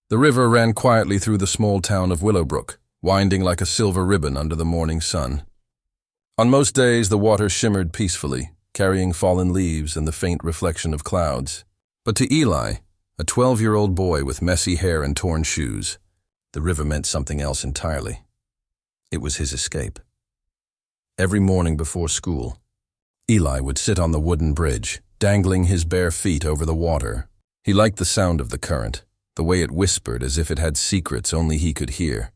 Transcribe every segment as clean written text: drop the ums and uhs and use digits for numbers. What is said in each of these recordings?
The river ran quietly through the small town of Willowbrook, winding like a silver ribbon under the morning sun. On most days, the water shimmered peacefully, carrying fallen leaves and the faint reflection of clouds. But to Eli, a 12-year-old boy with messy hair and torn shoes, the river meant something else entirely. It was his escape. Every morning before school, Eli would sit on the wooden bridge, dangling his bare feet over the water. He liked the sound of the current, the way it whispered as if it had secrets only he could hear.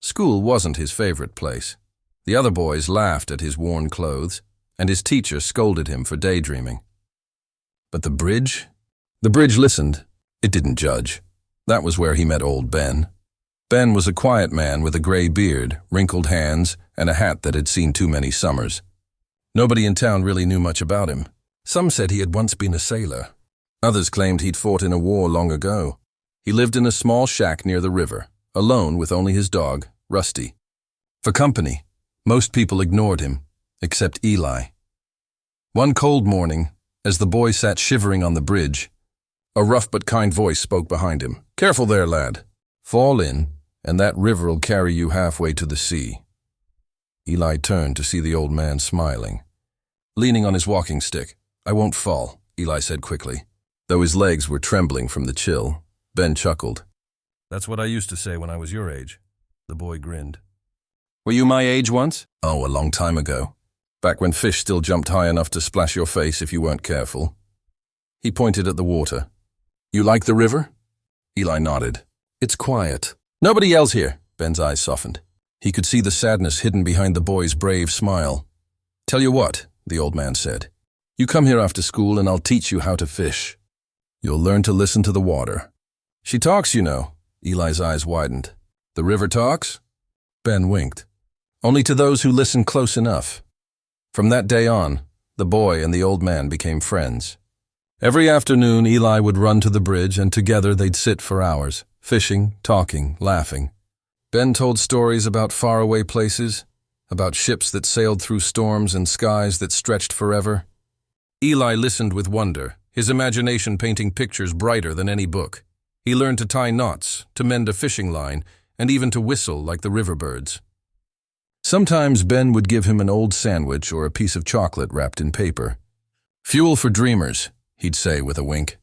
School wasn't his favorite place. The other boys laughed at his worn clothes, and his teacher scolded him for daydreaming. But the bridge? The bridge listened. It didn't judge. That was where he met old Ben. Ben was a quiet man with a gray beard, wrinkled hands, and a hat that had seen too many summers. Nobody in town really knew much about him. Some said he had once been a sailor. Others claimed he'd fought in a war long ago. He lived in a small shack near the river, alone with only his dog, Rusty. For company, most people ignored him, except Eli. One cold morning, as the boy sat shivering on the bridge, a rough but kind voice spoke behind him. "Careful there, lad. Fall in, and that river'll carry you halfway to the sea." Eli turned to see the old man smiling, leaning on his walking stick. "I won't fall," Eli said quickly. Though his legs were trembling from the chill, Ben chuckled. "That's what I used to say when I was your age." The boy grinned. "Were you my age once?" "Oh, a long time ago. Back when fish still jumped high enough to splash your face if you weren't careful." He pointed at the water. "You like the river?" Eli nodded. "It's quiet." "Nobody yells here." Ben's eyes softened. He could see the sadness hidden behind the boy's brave smile. "Tell you what," the old man said. "You come here after school and I'll teach you how to fish. You'll learn to listen to the water." "She talks, you know." Eli's eyes widened. "The river talks?" Ben winked. "Only to those who listen close enough." From that day on, the boy and the old man became friends. Every afternoon, Eli would run to the bridge, and together they'd sit for hours, fishing, talking, laughing. Ben told stories about faraway places, about ships that sailed through storms and skies that stretched forever. Eli listened with wonder, his imagination painting pictures brighter than any book. He learned to tie knots, to mend a fishing line, and even to whistle like the river birds. Sometimes Ben would give him an old sandwich or a piece of chocolate wrapped in paper. "Fuel for dreamers," he'd say with a wink.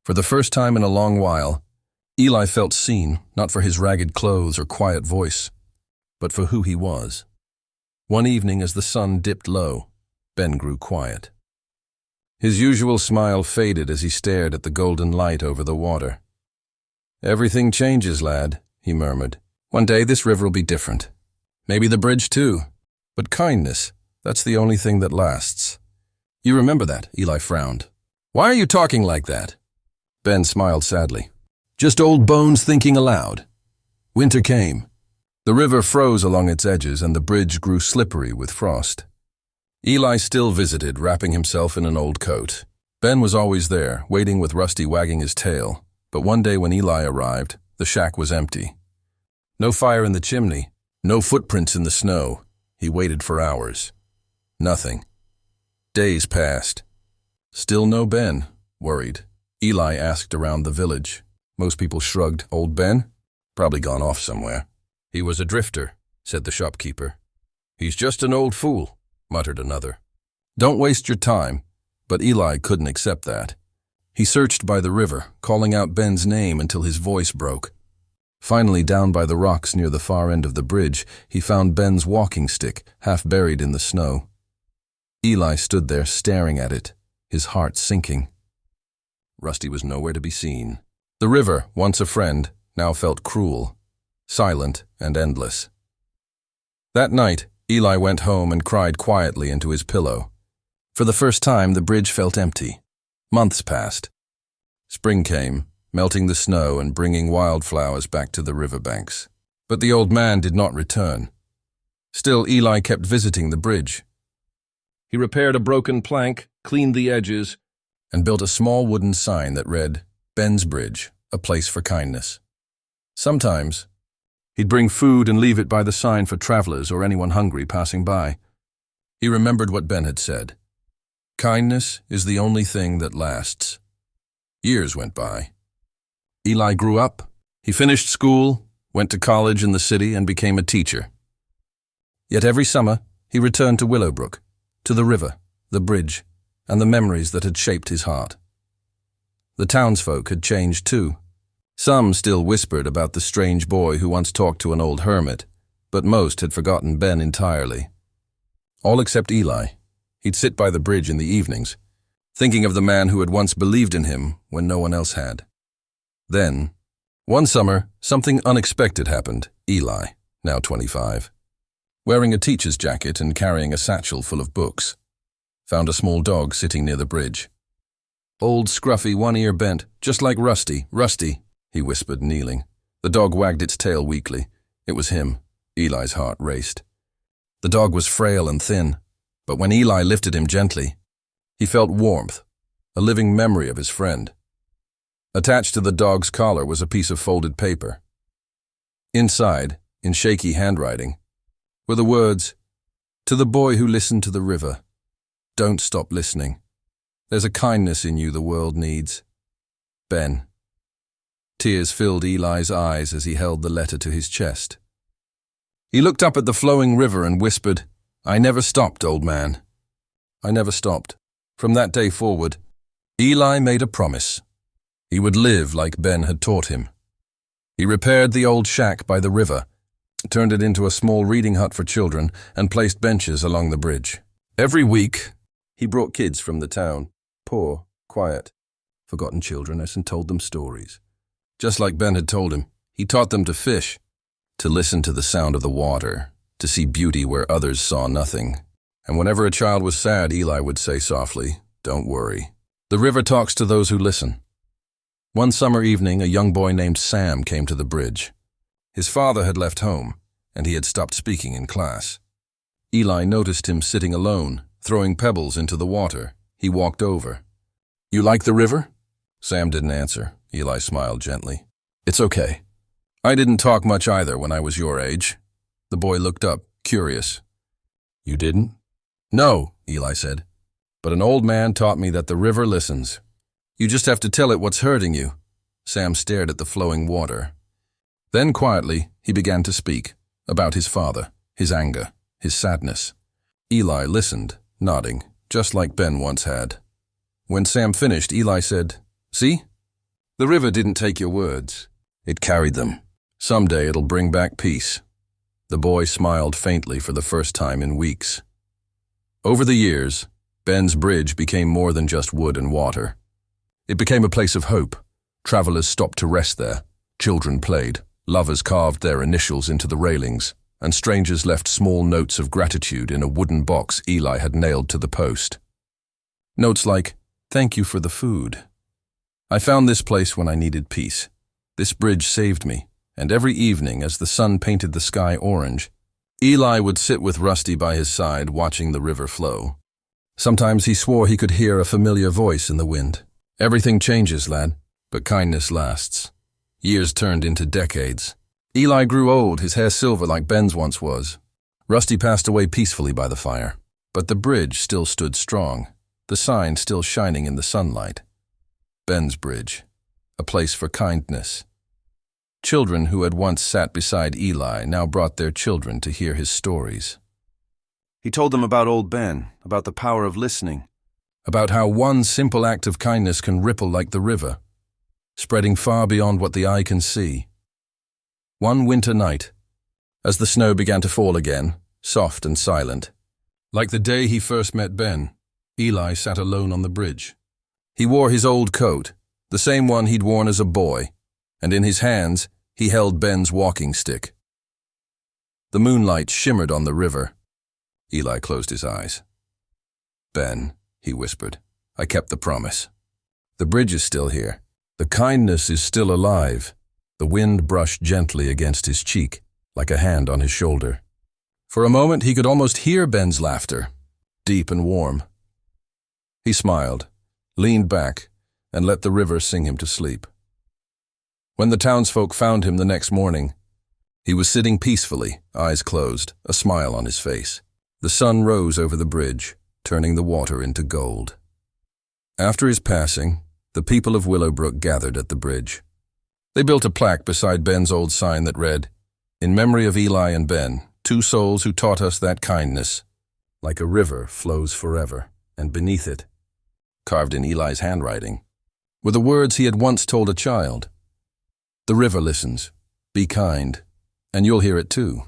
For the first time in a long while, Eli felt seen, not for his ragged clothes or quiet voice, but for who he was. One evening as the sun dipped low, Ben grew quiet. His usual smile faded as he stared at the golden light over the water. "Everything changes, lad," he murmured. "One day this river will be different. Maybe the bridge too. But kindness, that's the only thing that lasts." "You remember that?" Eli frowned. "Why are you talking like that?" Ben smiled sadly. "Just old bones thinking aloud." Winter came. The river froze along its edges and the bridge grew slippery with frost. Eli still visited, wrapping himself in an old coat. Ben was always there, waiting with Rusty wagging his tail. But one day when Eli arrived, the shack was empty. No fire in the chimney, no footprints in the snow. He waited for hours. Nothing. Days passed. Still no Ben. Worried, Eli asked around the village. Most people shrugged. "Old Ben? Probably gone off somewhere." "He was a drifter," said the shopkeeper. "He's just an old fool," muttered another. "Don't waste your time." But Eli couldn't accept that. He searched by the river, calling out Ben's name until his voice broke. Finally, down by the rocks near the far end of the bridge, he found Ben's walking stick, half buried in the snow. Eli stood there staring at it, his heart sinking. Rusty was nowhere to be seen. The river, once a friend, now felt cruel, silent and endless. That night, Eli went home and cried quietly into his pillow. For the first time, the bridge felt empty. Months passed. Spring came, melting the snow and bringing wildflowers back to the riverbanks. But the old man did not return. Still, Eli kept visiting the bridge. He repaired a broken plank, cleaned the edges, and built a small wooden sign that read, "Ben's Bridge, a place for kindness." Sometimes, he'd bring food and leave it by the sign for travelers or anyone hungry passing by. He remembered what Ben had said. Kindness is the only thing that lasts. Years went by. Eli grew up, He finished school, went to college in the city, and became a teacher. Yet every summer, he returned to Willowbrook, to the river, the bridge, and the memories that had shaped his heart. The townsfolk had changed too. Some still whispered about the strange boy who once talked to an old hermit, but most had forgotten Ben entirely. All except Eli. He'd sit by the bridge in the evenings, thinking of the man who had once believed in him when no one else had. Then, one summer, something unexpected happened. Eli, now 25, wearing a teacher's jacket and carrying a satchel full of books, found a small dog sitting near the bridge. "Old scruffy, one ear bent, just like Rusty, Rusty," he whispered, kneeling. The dog wagged its tail weakly. It was him. Eli's heart raced. The dog was frail and thin, but when Eli lifted him gently, he felt warmth, a living memory of his friend. Attached to the dog's collar was a piece of folded paper. Inside, in shaky handwriting, were the words, "To the boy who listened to the river, don't stop listening. There's a kindness in you the world needs. Ben." Tears filled Eli's eyes as he held the letter to his chest. He looked up at the flowing river and whispered, "I never stopped, old man. I never stopped." From that day forward, Eli made a promise. He would live like Ben had taught him. He repaired the old shack by the river, turned it into a small reading hut for children, and placed benches along the bridge. Every week, he brought kids from the town, poor, quiet, forgotten children, and told them stories. Just like Ben had told him, he taught them to fish, to listen to the sound of the water, to see beauty where others saw nothing. And whenever a child was sad, Eli would say softly, "Don't worry. The river talks to those who listen." One summer evening, a young boy named Sam came to the bridge. His father had left home, and he had stopped speaking in class. Eli noticed him sitting alone, throwing pebbles into the water. He walked over. "You like the river?" Sam didn't answer. Eli smiled gently. "It's okay. I didn't talk much either when I was your age." The boy looked up, curious. "You didn't?" "No," Eli said. "But an old man taught me that the river listens. You just have to tell it what's hurting you." Sam stared at the flowing water. Then quietly, he began to speak about his father, his anger, his sadness. Eli listened, nodding, just like Ben once had. When Sam finished, Eli said, "See? The river didn't take your words. It carried them. Someday it'll bring back peace." The boy smiled faintly for the first time in weeks. Over the years, Ben's bridge became more than just wood and water. It became a place of hope. Travelers stopped to rest there. Children played. Lovers carved their initials into the railings, and strangers left small notes of gratitude in a wooden box Eli had nailed to the post. Notes like, "Thank you for the food. I found this place when I needed peace. This bridge saved me." And every evening, as the sun painted the sky orange, Eli would sit with Rusty by his side, watching the river flow. Sometimes he swore he could hear a familiar voice in the wind. "Everything changes, lad, but kindness lasts." Years turned into decades. Eli grew old, his hair silver like Ben's once was. Rusty passed away peacefully by the fire, but the bridge still stood strong, the sign still shining in the sunlight. Ben's bridge, a place for kindness. Children who had once sat beside Eli now brought their children to hear his stories. He told them about old Ben, about the power of listening, about how one simple act of kindness can ripple like the river, spreading far beyond what the eye can see. One winter night, as the snow began to fall again, soft and silent, like the day he first met Ben, Eli sat alone on the bridge. He wore his old coat, the same one he'd worn as a boy, and in his hands he held Ben's walking stick. The moonlight shimmered on the river. Eli closed his eyes. "Ben," he whispered, "I kept the promise. The bridge is still here. The kindness is still alive." The wind brushed gently against his cheek, like a hand on his shoulder. For a moment he could almost hear Ben's laughter, deep and warm. He smiled, leaned back, and let the river sing him to sleep. When the townsfolk found him the next morning, he was sitting peacefully, eyes closed, a smile on his face. The sun rose over the bridge, turning the water into gold. After his passing, the people of Willowbrook gathered at the bridge. They built a plaque beside Ben's old sign that read, "In memory of Eli and Ben, two souls who taught us that kindness, like a river, flows forever," and beneath it, carved in Eli's handwriting, were the words he had once told a child. "The river listens. Be kind, and you'll hear it too."